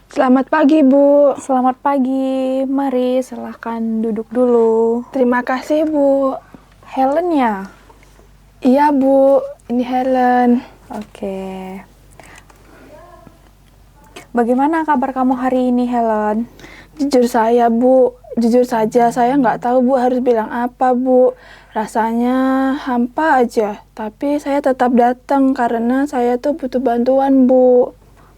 Selamat pagi, Bu. Selamat pagi, mari silahkan duduk dulu. Terima kasih, Bu. Helen ya? Iya, Bu. Ini Helen. Oke. Bagaimana kabar kamu hari ini, Helen? Jujur saja saya nggak tahu, Bu, harus bilang apa, Bu. Rasanya hampa aja, tapi saya tetap datang karena saya tuh butuh bantuan, Bu.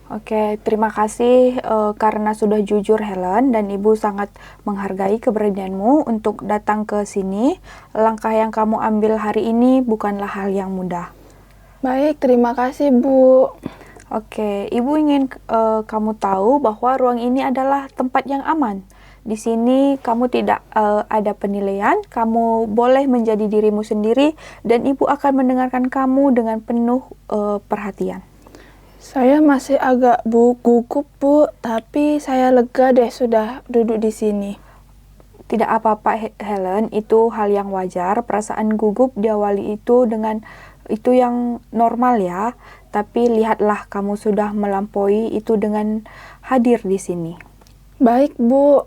Oke, terima kasih karena sudah jujur, Helen, dan Ibu sangat menghargai keberanianmu untuk datang ke sini. Langkah yang kamu ambil hari ini bukanlah hal yang mudah. Baik, terima kasih, Bu. Oke, Ibu ingin kamu tahu bahwa ruang ini adalah tempat yang aman. Di sini kamu tidak ada penilaian, kamu boleh menjadi dirimu sendiri, dan Ibu akan mendengarkan kamu dengan penuh perhatian. Saya masih agak gugup, Bu, tapi saya lega deh sudah duduk di sini. Tidak apa-apa, Helen, itu hal yang wajar. Perasaan gugup diawali itu dengan itu yang normal ya. Tapi lihatlah, kamu sudah melampaui itu dengan hadir di sini. Baik, Bu.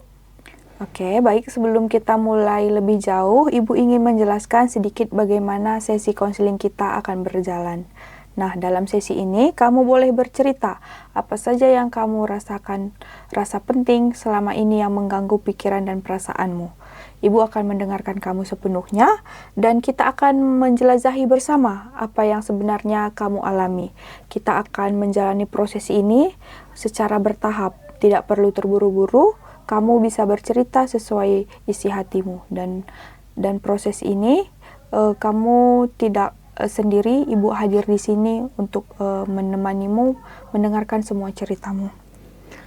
Oke, baik. Sebelum kita mulai lebih jauh, Ibu ingin menjelaskan sedikit bagaimana sesi konseling kita akan berjalan. Nah, dalam sesi ini, kamu boleh bercerita apa saja yang kamu rasakan, rasa penting selama ini yang mengganggu pikiran dan perasaanmu. Ibu akan mendengarkan kamu sepenuhnya, dan kita akan menjelajahi bersama apa yang sebenarnya kamu alami. Kita akan menjalani proses ini secara bertahap, tidak perlu terburu-buru. Kamu bisa bercerita sesuai isi hatimu, dan proses ini kamu tidak sendiri. Ibu hadir di sini untuk menemanimu mendengarkan semua ceritamu.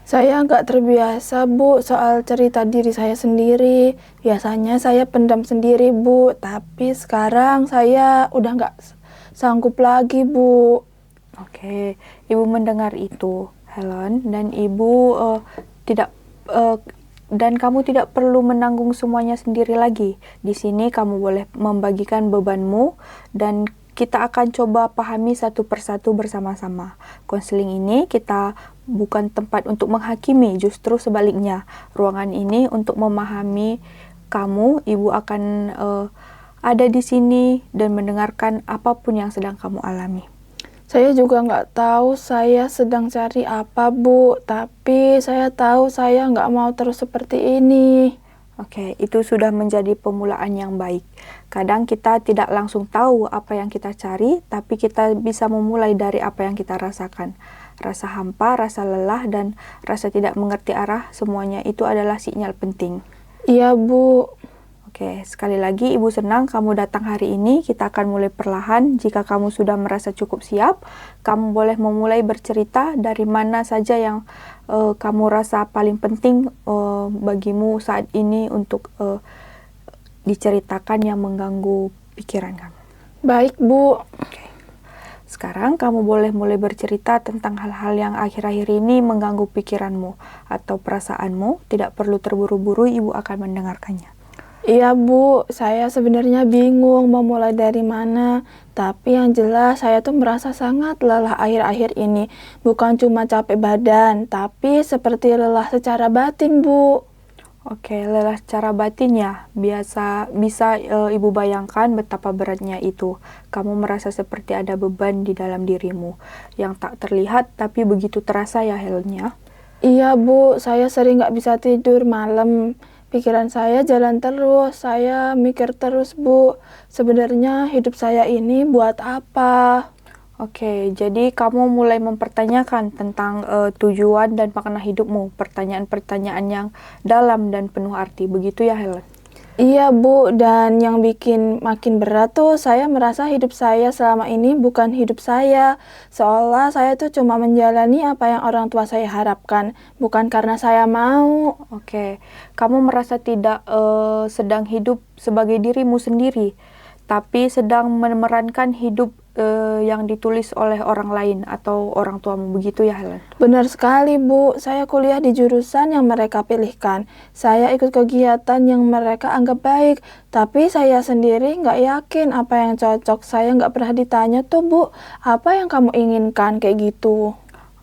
Saya nggak terbiasa, Bu, soal cerita diri saya sendiri. Biasanya saya pendam sendiri, Bu. Tapi sekarang saya udah nggak sanggup lagi, Bu. Oke, Ibu mendengar itu, Helen, dan Ibu tidak dan kamu tidak perlu menanggung semuanya sendiri lagi. Di sini kamu boleh membagikan bebanmu, dan kita akan coba pahami satu persatu bersama-sama. Konseling ini kita bukan tempat untuk menghakimi, justru sebaliknya. Ruangan ini untuk memahami kamu. Ibu akan ada di sini dan mendengarkan apapun yang sedang kamu alami. Saya juga nggak tahu saya sedang cari apa, Bu. Tapi saya tahu saya nggak mau terus seperti ini. Oke, itu sudah menjadi pemulaan yang baik. Kadang kita tidak langsung tahu apa yang kita cari, tapi kita bisa memulai dari apa yang kita rasakan. Rasa hampa, rasa lelah, dan rasa tidak mengerti arah, semuanya itu adalah sinyal penting. Iya, Bu. Oke, sekali lagi Ibu senang kamu datang hari ini. Kita akan mulai perlahan. Jika kamu sudah merasa cukup siap, kamu boleh memulai bercerita dari mana saja yang kamu rasa paling penting bagimu saat ini untuk diceritakan yang mengganggu pikiran kamu. Baik, Bu. Oke. Sekarang kamu boleh mulai bercerita tentang hal-hal yang akhir-akhir ini mengganggu pikiranmu atau perasaanmu. Tidak perlu terburu-buru, Ibu akan mendengarkannya. Iya, Bu, saya sebenarnya bingung mau mulai dari mana. Tapi yang jelas saya tuh merasa sangat lelah akhir-akhir ini. Bukan cuma capek badan, tapi seperti lelah secara batin, Bu. Oke, lelah secara batin ya. Bisa Ibu bayangkan betapa beratnya itu. Kamu merasa seperti ada beban di dalam dirimu yang tak terlihat tapi begitu terasa ya, Helen ya. Iya, Bu, saya sering nggak bisa tidur malam. Pikiran saya jalan terus, saya mikir terus, Bu. Sebenarnya hidup saya ini buat apa? Oke, jadi kamu mulai mempertanyakan tentang tujuan dan makna hidupmu. Pertanyaan-pertanyaan yang dalam dan penuh arti. Begitu ya, Helen? Iya, Bu, dan yang bikin makin berat tuh saya merasa hidup saya selama ini bukan hidup saya. Seolah saya tuh cuma menjalani apa yang orang tua saya harapkan, bukan karena saya mau. Oke, kamu merasa tidak sedang hidup sebagai dirimu sendiri, tapi sedang memerankan hidup yang ditulis oleh orang lain atau orang tuamu. Begitu ya, Helen? Benar sekali, Bu. Saya kuliah di jurusan yang mereka pilihkan. Saya ikut kegiatan yang mereka anggap baik. Tapi saya sendiri nggak yakin apa yang cocok. Saya nggak pernah ditanya tuh, Bu, apa yang kamu inginkan kayak gitu.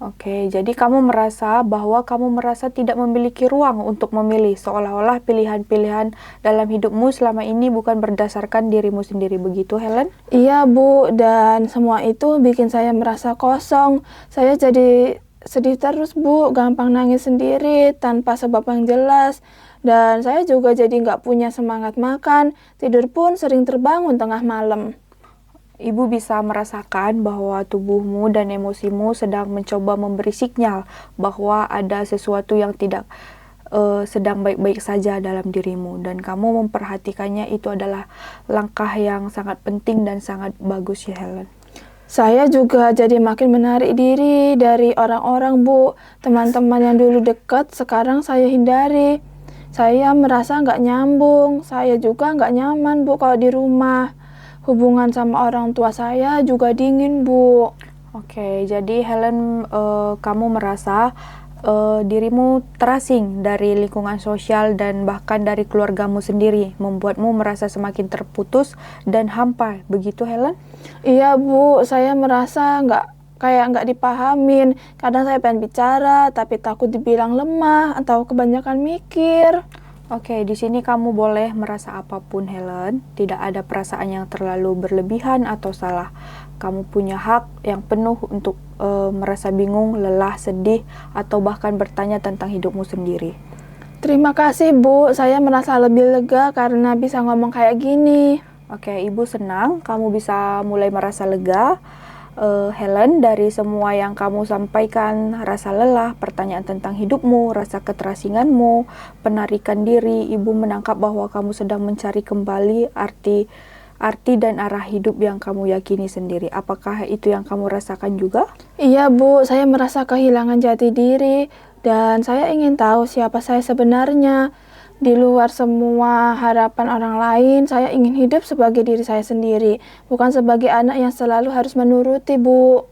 Oke, jadi kamu merasa bahwa kamu merasa tidak memiliki ruang untuk memilih, seolah-olah pilihan-pilihan dalam hidupmu selama ini bukan berdasarkan dirimu sendiri, begitu, Helen? Iya, Bu, dan semua itu bikin saya merasa kosong. Saya jadi sedih terus, Bu, gampang nangis sendiri tanpa sebab yang jelas. Dan saya juga jadi nggak punya semangat makan, tidur pun sering terbangun tengah malam. Ibu bisa merasakan bahwa tubuhmu dan emosimu sedang mencoba memberi sinyal bahwa ada sesuatu yang tidak sedang baik-baik saja dalam dirimu, dan kamu memperhatikannya itu adalah langkah yang sangat penting dan sangat bagus ya, Helen. Saya juga jadi makin menarik diri dari orang-orang, Bu. Teman-teman yang dulu dekat, sekarang saya hindari. Saya merasa nggak nyambung, saya juga nggak nyaman, Bu, kalau di rumah. Hubungan sama orang tua saya juga dingin, Bu. Oke, jadi Helen, kamu merasa dirimu terasing dari lingkungan sosial dan bahkan dari keluargamu sendiri, membuatmu merasa semakin terputus dan hampa, begitu Helen? Iya, Bu, saya merasa nggak dipahamin. Kadang saya pengen bicara, tapi takut dibilang lemah atau kebanyakan mikir. Oke, di sini kamu boleh merasa apapun, Helen. Tidak ada perasaan yang terlalu berlebihan atau salah. Kamu punya hak yang penuh untuk merasa bingung, lelah, sedih, atau bahkan bertanya tentang hidupmu sendiri. Terima kasih, Bu. Saya merasa lebih lega karena bisa ngomong kayak gini. Oke, Ibu senang kamu bisa mulai merasa lega. Helen, dari semua yang kamu sampaikan, rasa lelah, pertanyaan tentang hidupmu, rasa keterasinganmu, penarikan diri, Ibu menangkap bahwa kamu sedang mencari kembali arti dan arah hidup yang kamu yakini sendiri. Apakah itu yang kamu rasakan juga? Iya, Bu. Saya merasa kehilangan jati diri dan saya ingin tahu siapa saya sebenarnya. Di luar semua harapan orang lain, saya ingin hidup sebagai diri saya sendiri, bukan sebagai anak yang selalu harus menuruti, Bu.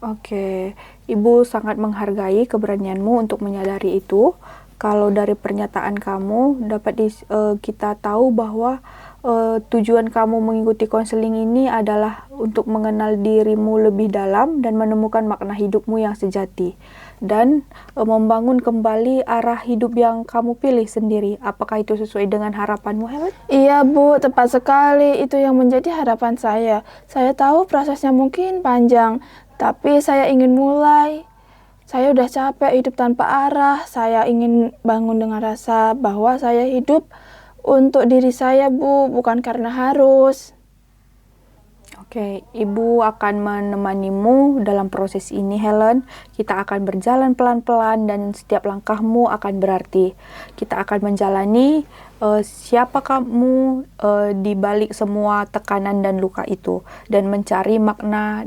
Oke, Ibu sangat menghargai keberanianmu untuk menyadari itu. Kalau dari pernyataan kamu, dapat kita tahu bahwa tujuan kamu mengikuti konseling ini adalah untuk mengenal dirimu lebih dalam dan menemukan makna hidupmu yang sejati. Dan membangun kembali arah hidup yang kamu pilih sendiri. Apakah itu sesuai dengan harapanmu, Helen? Iya, Bu, tepat sekali. Itu yang menjadi harapan saya. Saya tahu prosesnya mungkin panjang, tapi saya ingin mulai. Saya udah capek hidup tanpa arah. Saya ingin bangun dengan rasa bahwa saya hidup untuk diri saya, Bu, bukan karena harus. Oke, Ibu akan menemanimu dalam proses ini, Helen. Kita akan berjalan pelan-pelan dan setiap langkahmu akan berarti. Kita akan menjalani siapa kamu di balik semua tekanan dan luka itu, dan mencari makna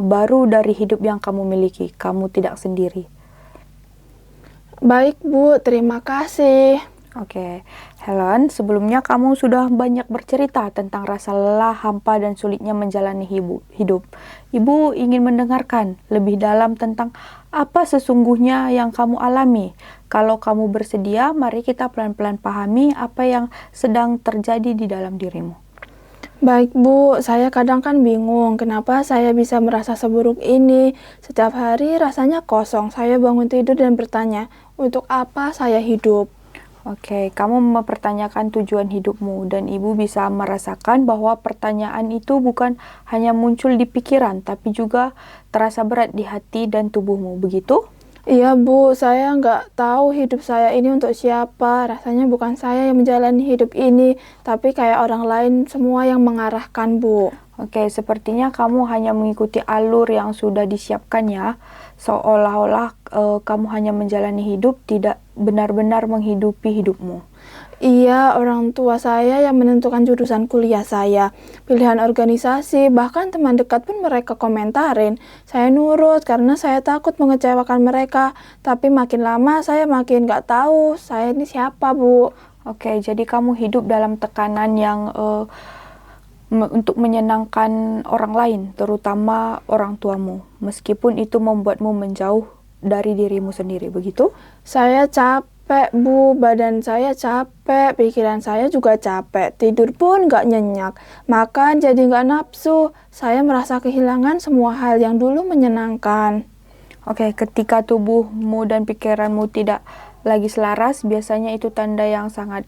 baru dari hidup yang kamu miliki. Kamu tidak sendiri. Baik, Bu, terima kasih. Oke, Helen, sebelumnya kamu sudah banyak bercerita tentang rasa lelah, hampa, dan sulitnya menjalani hidup. Ibu ingin mendengarkan lebih dalam tentang apa sesungguhnya yang kamu alami. Kalau kamu bersedia, mari kita pelan-pelan pahami apa yang sedang terjadi di dalam dirimu. Baik, Bu, saya kadang kan bingung kenapa saya bisa merasa seburuk ini. Setiap hari rasanya kosong. Saya bangun tidur dan bertanya, untuk apa saya hidup? Oke, kamu mempertanyakan tujuan hidupmu, dan Ibu bisa merasakan bahwa pertanyaan itu bukan hanya muncul di pikiran, tapi juga terasa berat di hati dan tubuhmu, begitu? Iya, Bu, saya nggak tahu hidup saya ini untuk siapa. Rasanya bukan saya yang menjalani hidup ini, tapi kayak orang lain semua yang mengarahkan, Bu. Oke, sepertinya kamu hanya mengikuti alur yang sudah disiapkan ya, seolah-olah kamu hanya menjalani hidup, tidak benar-benar menghidupi hidupmu. Iya, orang tua saya yang menentukan jurusan kuliah saya, pilihan organisasi, bahkan teman dekat pun mereka komentarin. Saya nurut karena saya takut mengecewakan mereka, tapi makin lama saya makin nggak tahu saya ini siapa, Bu. Oke, jadi kamu hidup dalam tekanan yang untuk menyenangkan orang lain, terutama orang tuamu, meskipun itu membuatmu menjauh dari dirimu sendiri, begitu? Saya capek capek, Bu. Badan saya capek, pikiran saya juga capek. Tidur pun nggak nyenyak. Makan jadi nggak nafsu. Saya merasa kehilangan semua hal yang dulu menyenangkan. Oke, ketika tubuhmu dan pikiranmu tidak lagi selaras, biasanya itu tanda yang sangat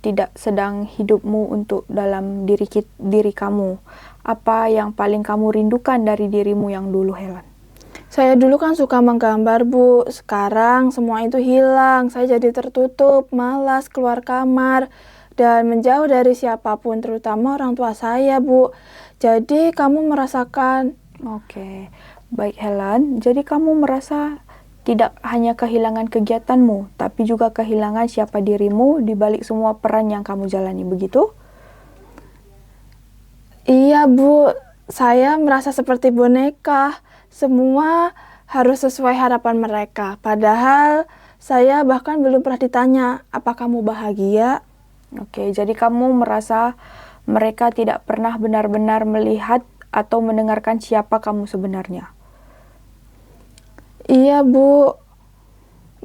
tidak sedang hidupmu untuk dalam diri kamu. Apa yang paling kamu rindukan dari dirimu yang dulu, Helen? Saya dulu kan suka menggambar, Bu. Sekarang semua itu hilang. Saya jadi tertutup, malas keluar kamar, dan menjauh dari siapapun, terutama orang tua saya, Bu. Jadi kamu merasakan. Oke, baik Helen. Jadi kamu merasa tidak hanya kehilangan kegiatanmu, tapi juga kehilangan siapa dirimu di balik semua peran yang kamu jalani, begitu? Iya, Bu. Saya merasa seperti boneka. Semua harus sesuai harapan mereka. Padahal saya bahkan belum pernah ditanya, "Apa kamu bahagia?" Oke, jadi kamu merasa mereka tidak pernah benar-benar melihat atau mendengarkan siapa kamu sebenarnya. Iya, Bu.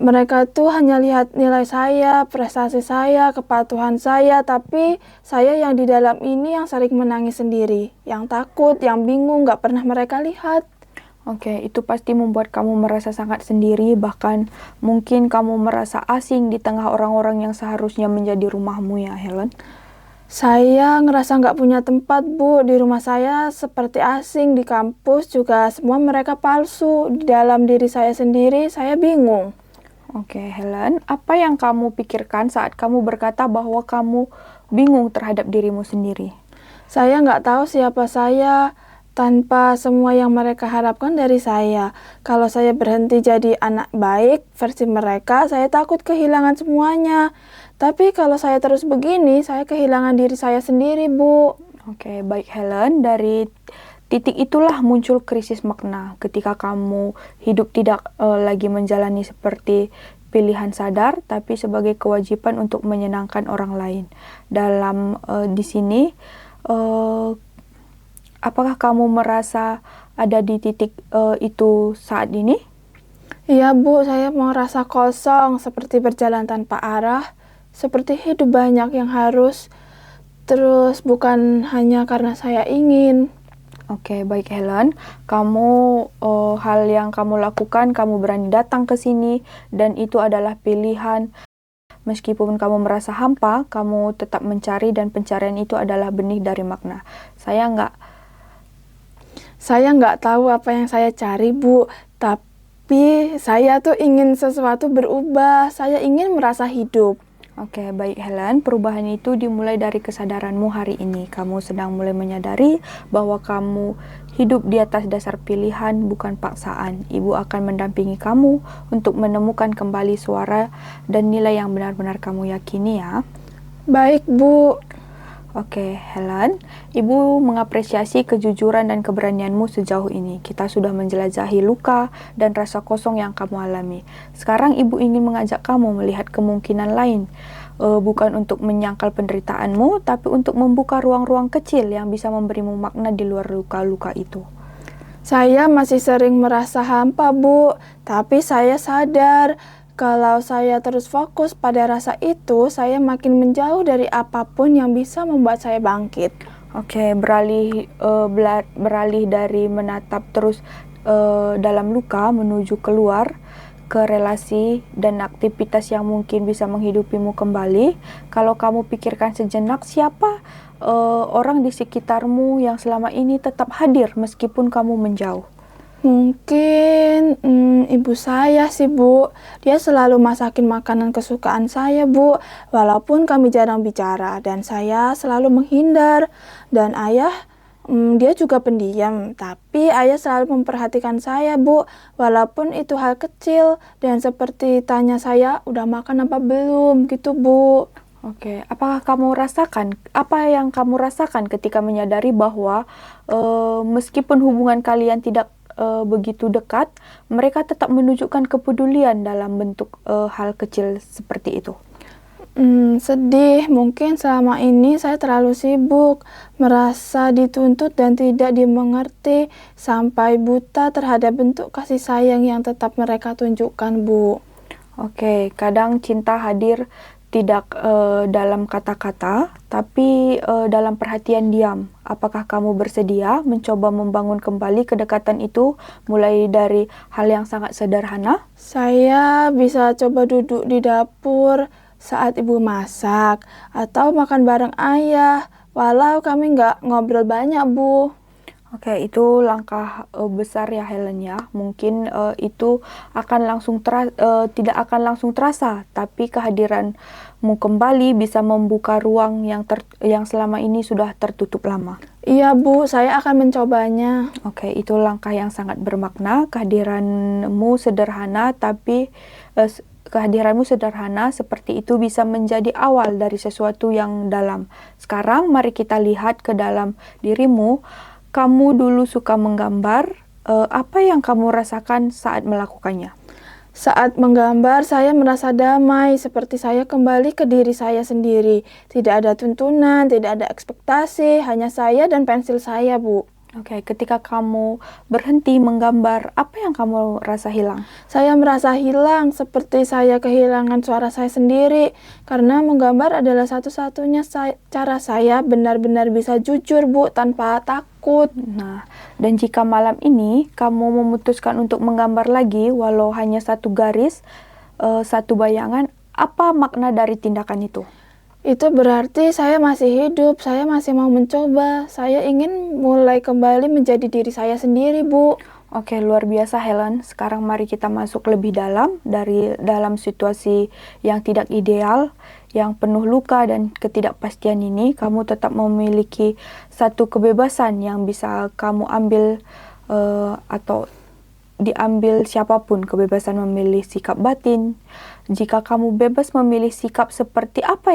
Mereka tuh hanya lihat nilai saya, prestasi saya, kepatuhan saya, tapi saya yang di dalam ini yang sering menangis sendiri, yang takut, yang bingung, nggak pernah mereka lihat. Oke, itu pasti membuat kamu merasa sangat sendiri, bahkan mungkin kamu merasa asing di tengah orang-orang yang seharusnya menjadi rumahmu ya, Helen. Saya ngerasa nggak punya tempat, Bu. Di rumah saya seperti asing, di kampus juga semua mereka palsu. Di dalam diri saya sendiri, saya bingung. Oke, Helen, apa yang kamu pikirkan saat kamu berkata bahwa kamu bingung terhadap dirimu sendiri? Saya nggak tahu siapa saya tanpa semua yang mereka harapkan dari saya. Kalau saya berhenti jadi anak baik versi mereka, saya takut kehilangan semuanya. Tapi kalau saya terus begini, saya kehilangan diri saya sendiri, Bu. Oke, baik Helen, dari titik itulah muncul krisis makna ketika kamu hidup tidak lagi menjalani seperti pilihan sadar, tapi sebagai kewajiban untuk menyenangkan orang lain. Dalam di sini, apakah kamu merasa ada di titik itu saat ini? Iya, Bu, saya merasa kosong, seperti berjalan tanpa arah, seperti hidup banyak yang harus, terus bukan hanya karena saya ingin. Oke, baik Helen. Hal yang kamu lakukan, kamu berani datang ke sini, dan itu adalah pilihan. Meskipun kamu merasa hampa, kamu tetap mencari, dan pencarian itu adalah benih dari makna. Saya nggak tahu apa yang saya cari, Bu. Tapi saya tuh ingin sesuatu berubah. Saya ingin merasa hidup. Oke, baik Helen. Perubahan itu dimulai dari kesadaranmu hari ini. Kamu sedang mulai menyadari bahwa kamu hidup di atas dasar pilihan, bukan paksaan. Ibu akan mendampingi kamu untuk menemukan kembali suara dan nilai yang benar-benar kamu yakini ya. Baik, Bu. Oke, Helen. Ibu mengapresiasi kejujuran dan keberanianmu sejauh ini. Kita sudah menjelajahi luka dan rasa kosong yang kamu alami. Sekarang ibu ingin mengajak kamu melihat kemungkinan lain. Bukan untuk menyangkal penderitaanmu, tapi untuk membuka ruang-ruang kecil yang bisa memberimu makna di luar luka-luka itu. Saya masih sering merasa hampa, Bu. Tapi saya sadar kalau saya terus fokus pada rasa itu, saya makin menjauh dari apapun yang bisa membuat saya bangkit. Oke, beralih dari menatap terus dalam luka menuju keluar ke relasi dan aktivitas yang mungkin bisa menghidupimu kembali. Kalau kamu pikirkan sejenak, siapa orang di sekitarmu yang selama ini tetap hadir meskipun kamu menjauh? Mungkin ibu saya sih, Bu. Dia selalu masakin makanan kesukaan saya, Bu. Walaupun kami jarang bicara dan saya selalu menghindar. Dan ayah, dia juga pendiam. Tapi ayah selalu memperhatikan saya, Bu. Walaupun itu hal kecil dan seperti tanya saya, udah makan apa belum, gitu, Bu. Oke, apa yang kamu rasakan ketika menyadari bahwa meskipun hubungan kalian tidak begitu dekat, mereka tetap menunjukkan kepedulian dalam bentuk hal kecil seperti itu? Sedih. Mungkin selama ini saya terlalu sibuk, merasa dituntut dan tidak dimengerti, sampai buta terhadap bentuk kasih sayang yang tetap mereka tunjukkan, Bu. Oke, kadang cinta hadir tidak dalam kata-kata, tapi dalam perhatian diam. Apakah kamu bersedia mencoba membangun kembali kedekatan itu, mulai dari hal yang sangat sederhana? Saya bisa coba duduk di dapur saat ibu masak, atau makan bareng ayah, walau kami nggak ngobrol banyak, Bu. Oke, itu langkah besar ya Helen ya. Mungkin itu tidak akan langsung terasa, tapi kehadiranmu kembali bisa membuka ruang yang selama ini sudah tertutup lama. Iya, Bu, saya akan mencobanya. Oke, itu langkah yang sangat bermakna. Kehadiranmu sederhana seperti itu bisa menjadi awal dari sesuatu yang dalam. Sekarang mari kita lihat ke dalam dirimu. Kamu dulu suka menggambar, apa yang kamu rasakan saat melakukannya? Saat menggambar, saya merasa damai, seperti saya kembali ke diri saya sendiri. Tidak ada tuntunan, tidak ada ekspektasi, hanya saya dan pensil saya, Bu. Oke, ketika kamu berhenti menggambar, apa yang kamu rasa hilang? Saya merasa hilang, seperti saya kehilangan suara saya sendiri, karena menggambar adalah satu-satunya cara saya benar-benar bisa jujur, Bu, tanpa takut. Nah, dan jika malam ini kamu memutuskan untuk menggambar lagi, walau hanya satu garis, satu bayangan, apa makna dari tindakan itu? Itu berarti saya masih hidup, saya masih mau mencoba, saya ingin mulai kembali menjadi diri saya sendiri, Bu. Oke, luar biasa Helen. Sekarang mari kita masuk lebih dalam dalam situasi yang tidak ideal, yang penuh luka dan ketidakpastian ini. Kamu tetap memiliki satu kebebasan yang bisa kamu ambil atau diambil siapapun, kebebasan memilih sikap batin. Jika kamu bebas memilih sikap seperti apa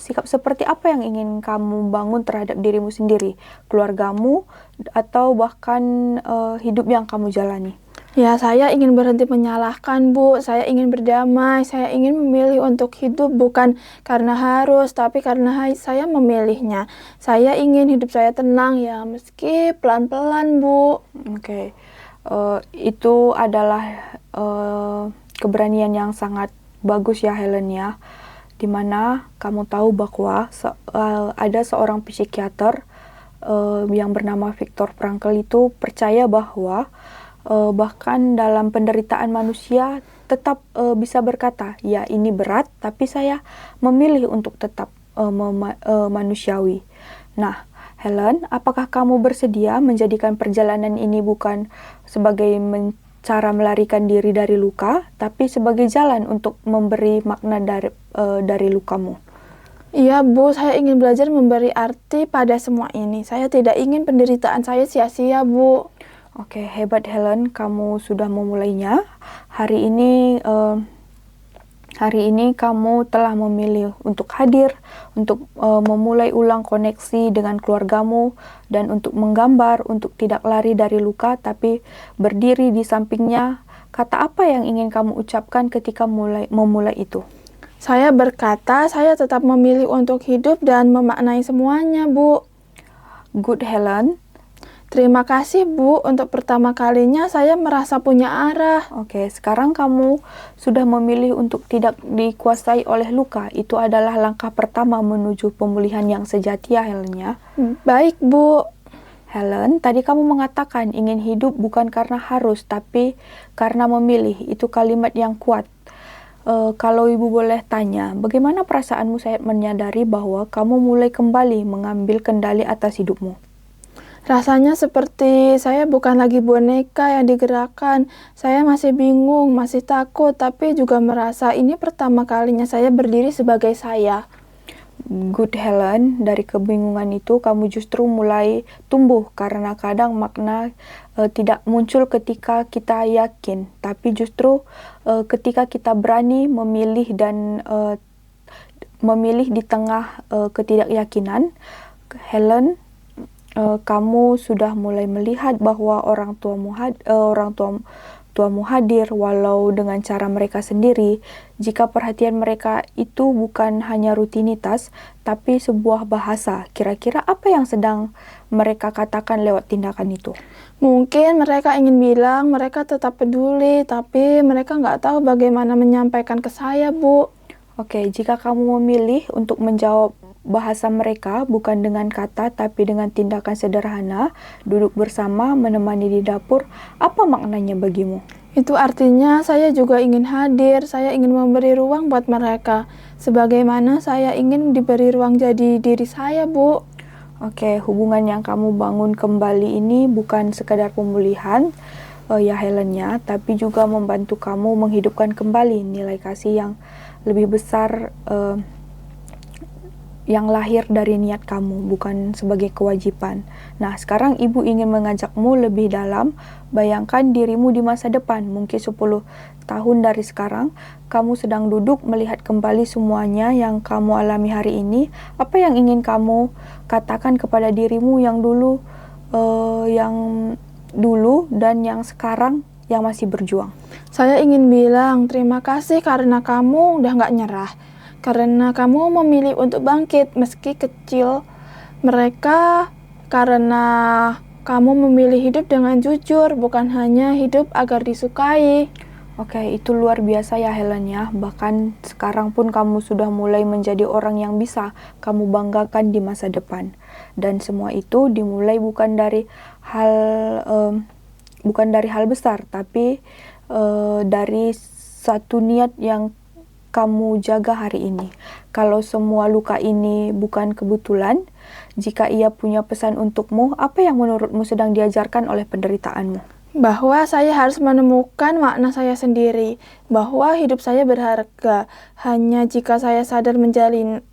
sikap seperti apa yang ingin kamu bangun terhadap dirimu sendiri, keluargamu, atau bahkan hidup yang kamu jalani. Ya, saya ingin berhenti menyalahkan, Bu. Saya ingin berdamai, saya ingin memilih untuk hidup bukan karena harus, tapi karena saya memilihnya. Saya ingin hidup saya tenang ya, meski pelan-pelan, Bu. Oke. Itu adalah keberanian yang sangat bagus ya Helen ya, dimana kamu tahu bahwa ada seorang psikiater yang bernama Viktor Frankl itu percaya bahwa bahkan dalam penderitaan manusia tetap bisa berkata, ya ini berat, tapi saya memilih untuk tetap manusiawi. Nah, Helen, apakah kamu bersedia menjadikan perjalanan ini bukan sebagai cara melarikan diri dari luka, tapi sebagai jalan untuk memberi makna dari lukamu? Iya, Bu, saya ingin belajar memberi arti pada semua ini. Saya tidak ingin penderitaan saya sia-sia, Bu. Oke, hebat Helen, kamu sudah memulainya. Hari ini kamu telah memilih untuk hadir, untuk memulai ulang koneksi dengan keluargamu, dan untuk menggambar, untuk tidak lari dari luka, tapi berdiri di sampingnya. Kata apa yang ingin kamu ucapkan ketika memulai itu? Saya berkata, saya tetap memilih untuk hidup dan memaknai semuanya, Bu. Good Helen. Terima kasih, Bu. Untuk pertama kalinya saya merasa punya arah. Oke, sekarang kamu sudah memilih untuk tidak dikuasai oleh luka. Itu adalah langkah pertama menuju pemulihan yang sejati ya, Helen ya. Baik, Bu. Helen, tadi kamu mengatakan ingin hidup bukan karena harus, tapi karena memilih. Itu kalimat yang kuat. Kalau Ibu boleh tanya, bagaimana perasaanmu saat menyadari bahwa kamu mulai kembali mengambil kendali atas hidupmu? Rasanya seperti saya bukan lagi boneka yang digerakkan. Saya masih bingung, masih takut, tapi juga merasa ini pertama kalinya saya berdiri sebagai saya. Good Helen, dari kebingungan itu kamu justru mulai tumbuh, karena kadang makna tidak muncul ketika kita yakin, tapi justru ketika kita berani memilih dan memilih di tengah ketidakyakinan. Helen, kamu sudah mulai melihat bahwa orang tuamu tuamu hadir walau dengan cara mereka sendiri, jika perhatian mereka itu bukan hanya rutinitas, tapi sebuah bahasa, kira-kira apa yang sedang mereka katakan lewat tindakan itu? Mungkin mereka ingin bilang mereka tetap peduli, tapi mereka nggak tahu bagaimana menyampaikan ke saya, Bu. Oke, jika kamu memilih untuk menjawab bahasa mereka bukan dengan kata tapi dengan tindakan sederhana, duduk bersama, menemani di dapur, apa maknanya bagimu? Itu artinya saya juga ingin hadir, saya ingin memberi ruang buat mereka. Sebagaimana saya ingin diberi ruang jadi diri saya, Bu. Oke, hubungan yang kamu bangun kembali ini bukan sekadar pemulihan, ya Helen ya, tapi juga membantu kamu menghidupkan kembali nilai kasih yang lebih besar yang lahir dari niat kamu, bukan sebagai kewajiban. Nah, sekarang ibu ingin mengajakmu lebih dalam, bayangkan dirimu di masa depan, mungkin 10 tahun dari sekarang, kamu sedang duduk melihat kembali semuanya yang kamu alami hari ini, apa yang ingin kamu katakan kepada dirimu yang dulu, dan yang sekarang yang masih berjuang? Saya ingin bilang terima kasih karena kamu udah nggak nyerah. Karena kamu memilih untuk bangkit meski kecil. Mereka karena kamu memilih hidup dengan jujur, bukan hanya hidup agar disukai. Oke, itu luar biasa ya Helen ya. Bahkan sekarang pun kamu sudah mulai menjadi orang yang bisa kamu banggakan di masa depan. Dan semua itu dimulai bukan dari hal besar, tapi dari satu niat yang kamu jaga hari ini. Kalau semua luka ini bukan kebetulan, jika ia punya pesan untukmu, apa yang menurutmu sedang diajarkan oleh penderitaanmu? Bahwa saya harus menemukan makna saya sendiri, bahwa hidup saya berharga hanya jika saya sadar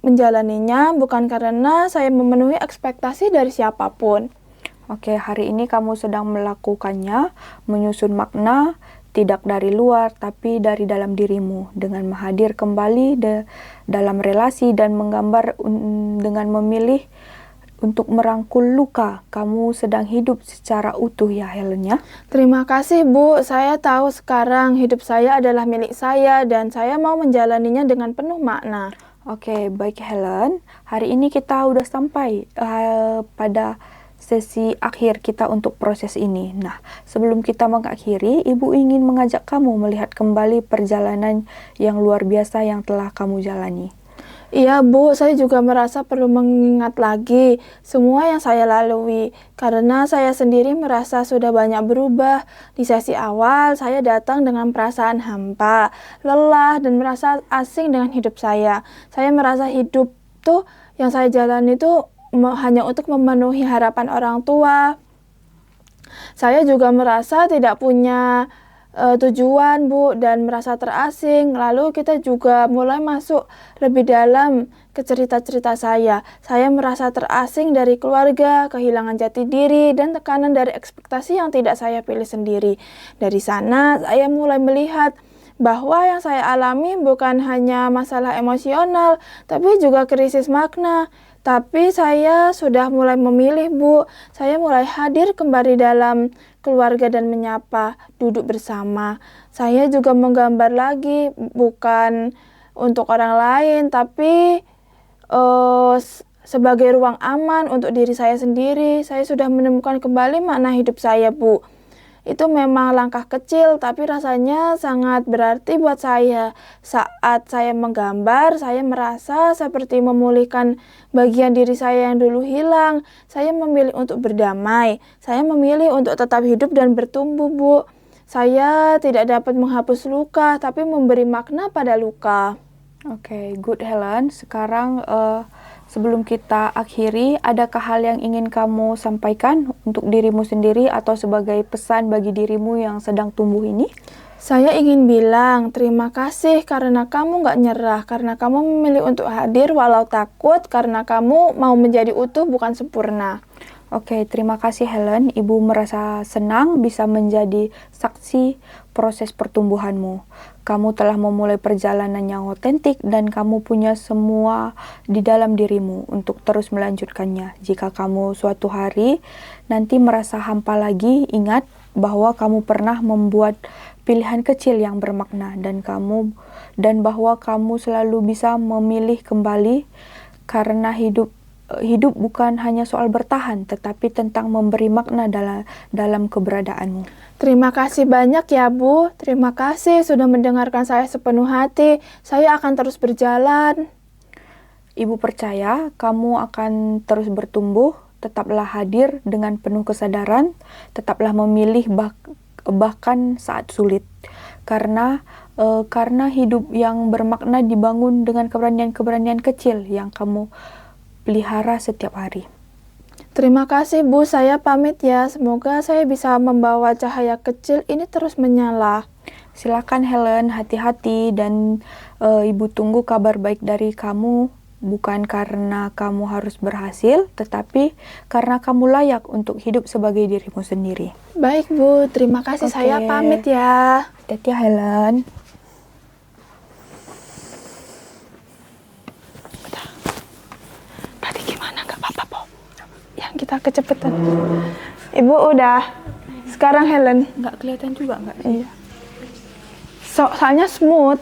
menjalaninya, bukan karena saya memenuhi ekspektasi dari siapapun. Oke, hari ini kamu sedang melakukannya, menyusun makna, tidak dari luar, tapi dari dalam dirimu, dengan hadir kembali dalam relasi dan menggambar dengan memilih untuk merangkul luka. Kamu sedang hidup secara utuh ya Helen ya. Terima kasih Bu, saya tahu sekarang hidup saya adalah milik saya dan saya mau menjalaninya dengan penuh makna. Oke, baik Helen. Hari ini kita udah sampai pada sesi akhir kita untuk proses ini. Nah, sebelum kita mengakhiri, Ibu ingin mengajak kamu melihat kembali perjalanan yang luar biasa yang telah kamu jalani. Iya Bu, saya juga merasa perlu mengingat lagi semua yang saya lalui, karena saya sendiri merasa sudah banyak berubah. Di sesi awal, saya datang dengan perasaan hampa, lelah, dan merasa asing dengan hidup saya. Saya merasa hidup tuh yang saya jalani itu hanya untuk memenuhi harapan orang tua. Saya juga merasa tidak punya tujuan, Bu, dan merasa terasing. Lalu kita juga mulai masuk lebih dalam ke cerita-cerita saya. Saya merasa terasing dari keluarga, kehilangan jati diri, dan tekanan dari ekspektasi yang tidak saya pilih sendiri. Dari sana, saya mulai melihat bahwa yang saya alami bukan hanya masalah emosional, tapi juga krisis makna. Tapi saya sudah mulai memilih, Bu. Saya mulai hadir kembali dalam keluarga dan menyapa, duduk bersama. Saya juga menggambar lagi, bukan untuk orang lain, tapi sebagai ruang aman untuk diri saya sendiri. Saya sudah menemukan kembali makna hidup saya, Bu. Itu memang langkah kecil, tapi rasanya sangat berarti buat saya. Saat saya menggambar, saya merasa seperti memulihkan bagian diri saya yang dulu hilang. Saya memilih untuk berdamai. Saya memilih untuk tetap hidup dan bertumbuh, Bu. Saya tidak dapat menghapus luka, tapi memberi makna pada luka. Oke, good Helen. Sekarang sebelum kita akhiri, adakah hal yang ingin kamu sampaikan untuk dirimu sendiri atau sebagai pesan bagi dirimu yang sedang tumbuh ini? Saya ingin bilang terima kasih karena kamu gak nyerah, karena kamu memilih untuk hadir walau takut, karena kamu mau menjadi utuh bukan sempurna. Oke, terima kasih Helen. Ibu merasa senang bisa menjadi saksi proses pertumbuhanmu. Kamu telah memulai perjalanan yang otentik dan kamu punya semua di dalam dirimu untuk terus melanjutkannya. Jika kamu suatu hari nanti merasa hampa lagi, ingat bahwa kamu pernah membuat pilihan kecil yang bermakna dan bahwa kamu selalu bisa memilih kembali karena hidup bukan hanya soal bertahan, tetapi tentang memberi makna dalam keberadaanmu. Terima kasih banyak ya Bu. Terima kasih sudah mendengarkan saya sepenuh hati. Saya akan terus berjalan. Ibu percaya kamu akan terus bertumbuh, tetaplah hadir dengan penuh kesadaran, tetaplah memilih bahkan saat sulit. Karena hidup yang bermakna dibangun dengan keberanian-keberanian kecil yang kamu pelihara setiap hari. Terima kasih Bu, saya pamit ya. Semoga saya bisa membawa cahaya kecil ini terus menyala. Silakan Helen, hati-hati dan Ibu tunggu kabar baik dari kamu. Bukan karena kamu harus berhasil, tetapi karena kamu layak untuk hidup sebagai dirimu sendiri. Baik Bu, terima kasih. Oke. Saya pamit ya. Hati-hati ya Helen. Tadi gimana? Nggak apa-apa, Po. Yang kita kecepatan. Ibu udah. Sekarang Helen. Nggak kelihatan juga nggak? Iya. Soalnya smooth.